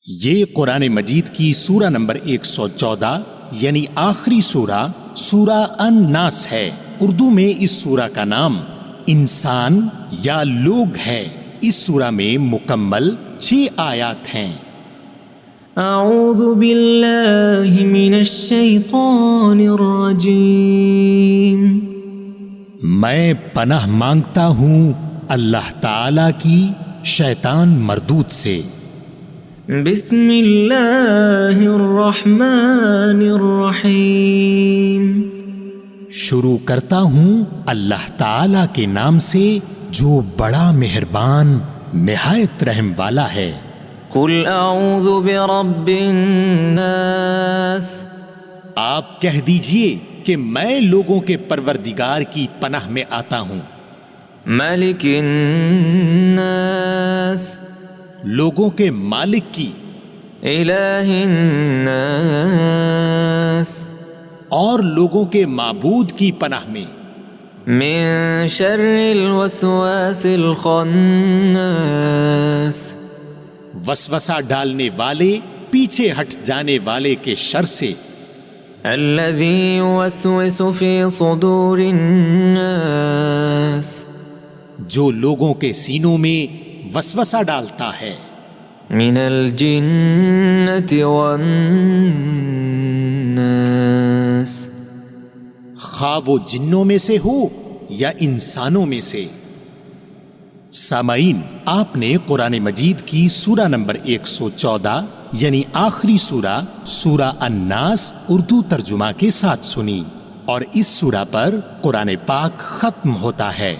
یہ قرآن مجید کی سورہ نمبر 114 یعنی آخری سورہ الناس ہے۔ اردو میں اس سورہ کا نام انسان یا لوگ ہے۔ اس سورہ میں مکمل 6 آیات ہیں۔ اعوذ باللہ من الشیطان الرجیم۔ میں پناہ مانگتا ہوں اللہ تعالی کی شیطان مردود سے۔ بسم اللہ الرحمن الرحیم۔ شروع کرتا ہوں اللہ تعالی کے نام سے جو بڑا مہربان نہایت رحم والا ہے۔ قل اعوذ برب الناس۔ آپ کہہ دیجئے کہ میں لوگوں کے پروردگار کی پناہ میں آتا ہوں۔ ملک الناس۔ لوگوں کے مالک کی۔ الہ الناس۔ اور لوگوں کے معبود کی پناہ میں۔ من شر الوسواس الخناس۔ وسوسہ ڈالنے والے، پیچھے ہٹ جانے والے کے شر سے۔ الذی یوسوس فی صدور الناس۔ جو لوگوں کے سینوں میں وسوسہ ڈالتا ہے۔ من الجنۃ والناس۔ خواہ وہ جنوں میں سے ہو یا انسانوں میں سے۔ سامعین، آپ نے قرآن مجید کی سورہ نمبر 114 یعنی آخری سورہ الناس اردو ترجمہ کے ساتھ سنی، اور اس سورہ پر قرآن پاک ختم ہوتا ہے۔